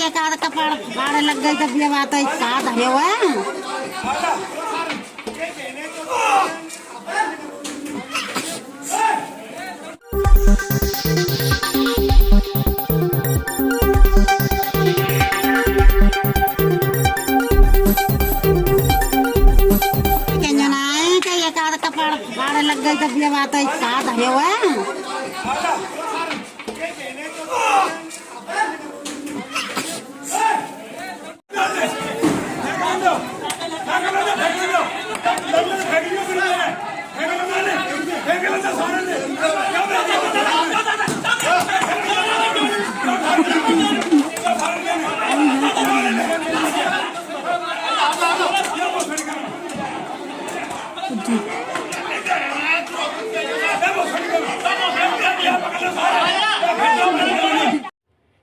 एक आध कपाड़ फाड़ लग गई तब ये बात है का धरे हुए फाड़ लग गई तब ये बात है का धरे हुए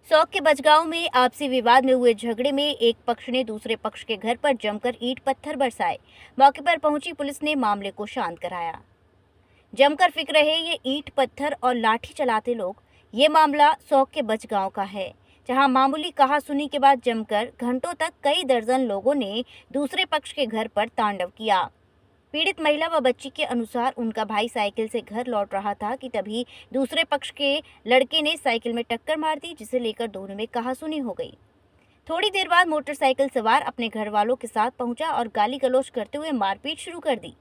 सौंग के बजगांव में आपसी विवाद में हुए झगड़े में एक पक्ष ने दूसरे पक्ष के घर पर जमकर ईंट पत्थर बरसाए। मौके पर पहुंची पुलिस ने मामले को शांत कराया। जमकर फिक रहे ये ईंट पत्थर और लाठी चलाते लोग। ये मामला सौंग के बजगांव का है, जहां मामूली कहासुनी के बाद जमकर घंटों तक कई दर्जन लोगों ने दूसरे पक्ष के घर पर तांडव किया। पीड़ित महिला व बच्ची के अनुसार उनका भाई साइकिल से घर लौट रहा था कि तभी दूसरे पक्ष के लड़के ने साइकिल में टक्कर मार दी, जिसे लेकर दोनों में कहासुनी हो गई। थोड़ी देर बाद मोटरसाइकिल सवार अपने घर वालों के साथ पहुंचा और गाली गलौज करते हुए मारपीट शुरू कर दी।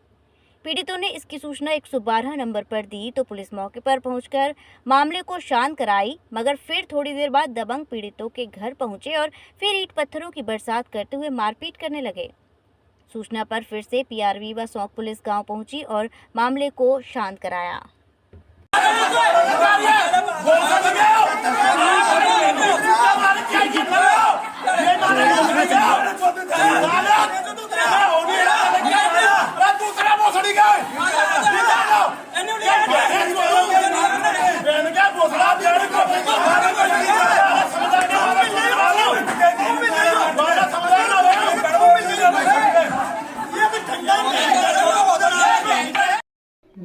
पीड़ितों ने इसकी सूचना 112 नंबर पर दी तो पुलिस मौके पर पहुंचकर मामले को शांत कराई, मगर फिर थोड़ी देर बाद दबंग पीड़ितों के घर पहुंचे और फिर ईंट पत्थरों की बरसात करते हुए मारपीट करने लगे। सूचना पर फिर से पीआरवी व सौंग पुलिस गांव पहुंची और मामले को शांत कराया।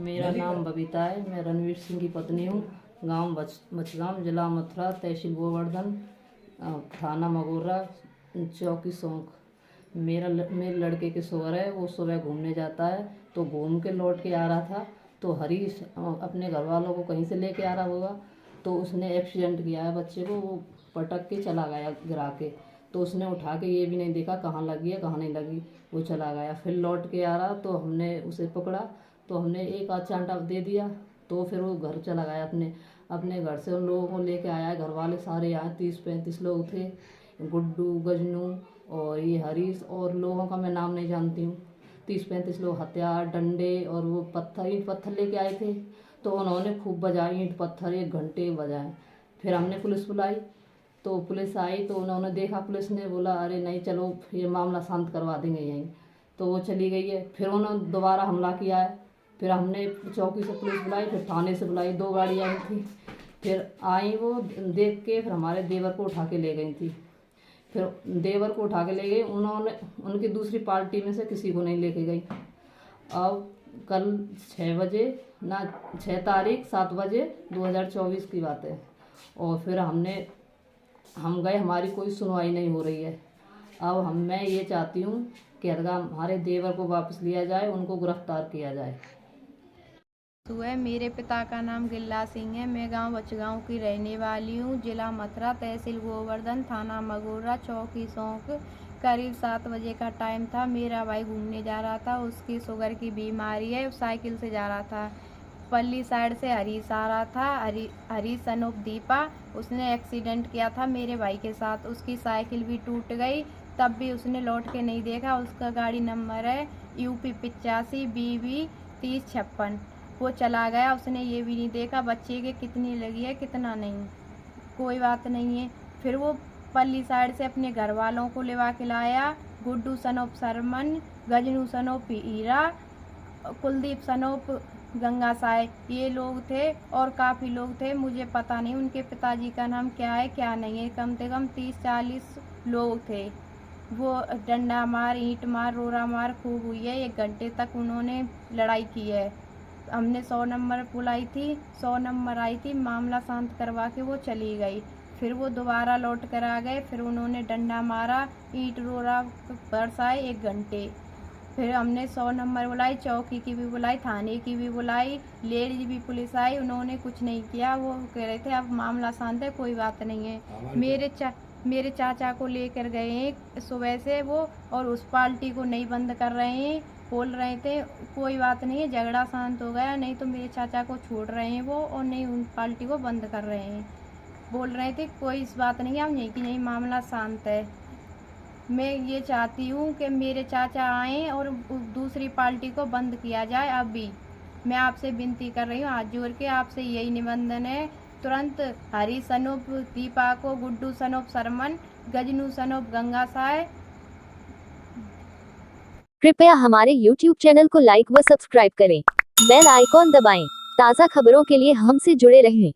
मेरा नाम बबीता है। मैं रणवीर सिंह की पत्नी हूँ। गांव बचगांव, जिला मथुरा, तहसील गोवर्धन, थाना मगोरा, चौकी सौंग। मेरे लड़के के शोहर है, वो सुबह घूमने जाता है तो घूम के लौट के आ रहा था तो हरीश अपने घर वालों को कहीं से लेके आ रहा होगा तो उसने एक्सीडेंट किया है बच्चे को। वो पटक के चला गया गिरा के, तो उसने उठा के ये भी नहीं देखा कहाँ लगी है कहाँ नहीं लगी, वो चला गया। फिर लौट के आ रहा तो हमने उसे पकड़ा तो हमने एक आध चांटा दे दिया तो फिर वो घर चला गया। अपने घर से उन लोगों को लेके आया। घर वाले सारे आए, 30-35 लोग थे। गुड्डू, गजनू और ये हरीश और लोगों का मैं नाम नहीं जानती हूँ। 30-35 लोग हथियार, डंडे और वो ईंट पत्थर लेके आए थे। तो उन्होंने खूब बजाए ईंट पत्थर, 1 घंटे बजाए। फिर हमने पुलिस बुलाई तो पुलिस आई तो उन्होंने देखा, पुलिस ने बोला अरे नहीं चलो ये मामला शांत करवा देंगे यहीं, तो वो चली गई है। फिर उन्होंने दोबारा हमला किया है। फिर हमने चौकी से पुलिस बुलाई, फिर थाने से बुलाई, 2 गाड़ी आई थी। फिर आई वो देख के, फिर हमारे देवर को उठा के ले गई थी। फिर देवर को उठा के ले गई, उनकी दूसरी पार्टी में से किसी को नहीं लेके गई। अब कल 6 बजे 6 तारीख 7 बजे 2024 की बात है। और फिर हम गए, हमारी कोई सुनवाई नहीं हो रही है। अब मैं ये चाहती हूँ कि हमारे देवर को वापस लिया जाए, उनको गिरफ्तार किया जाए। मेरे पिता का नाम गिल्ला सिंह है। मैं गांव बचगांव की रहने वाली हूं। जिला मथुरा, तहसील गोवर्धन, थाना मगोरा, चौकी सौंक। करीब 7 बजे का टाइम था। मेरा भाई घूमने जा रहा था, उसकी शुगर की बीमारी है, साइकिल से जा रहा था। पल्ली साइड से हरीश आ रहा था, हरीश सनोप दीपा, उसने एक्सीडेंट किया था मेरे भाई के साथ। उसकी साइकिल भी टूट गई, तब भी उसने लौट के नहीं देखा। उसका गाड़ी नंबर है UP 85 BB 3056। वो चला गया, उसने ये भी नहीं देखा बच्चे के कितनी लगी है कितना नहीं। कोई बात नहीं है। फिर वो पल्ली साइड से अपने घर वालों को लेवा के लाया। गुड्डू सनोप सरमन, गजनू सनोप हीरा, कुलदीप सनोप गंगा साय, ये लोग थे और काफ़ी लोग थे। मुझे पता नहीं उनके पिताजी का नाम क्या है क्या नहीं है। कम से कम 30-40 लोग थे। वो डंडा मार, ईंट मार, रोरा मार खूब हुई है। 1 घंटे तक उन्होंने लड़ाई की है। हमने 100 नंबर बुलाई थी, 100 नंबर आई थी, मामला शांत करवा के वो चली गई। फिर वो दोबारा लौट कर आ गए, फिर उन्होंने डंडा मारा, ईंट रोड़ा बरसाए 1 घंटे। फिर हमने 100 नंबर बुलाई, चौकी की भी बुलाई, थाने की भी बुलाई, लेडीज भी पुलिस आई, उन्होंने कुछ नहीं किया। वो कह रहे थे अब मामला शांत है, कोई बात नहीं है। मेरे चाचा को लेकर गए हैं सुबह से वो, और उस पार्टी को नहीं बंद कर रहे हैं। बोल रहे थे कोई बात नहीं है, झगड़ा शांत हो गया, नहीं तो मेरे चाचा को छोड़ रहे हैं वो, और नहीं उन पार्टी को बंद कर रहे हैं। बोल रहे थे कोई इस बात नहीं है, हम नहीं कि नहीं मामला शांत है। मैं ये चाहती हूँ कि मेरे चाचा आएँ और दूसरी पार्टी को बंद किया जाए। अभी मैं आपसे विनती कर रही हूँ, हाथ जोड़ के आपसे यही निवेदन है, तुरंत हरी सनोप दीपा को, गुड्डू सनोप सरमन, गजनू सनोप गंगा साय। कृपया हमारे YouTube चैनल को लाइक व सब्सक्राइब करें। बेल आइकॉन दबाएं। ताज़ा खबरों के लिए हमसे जुड़े रहें।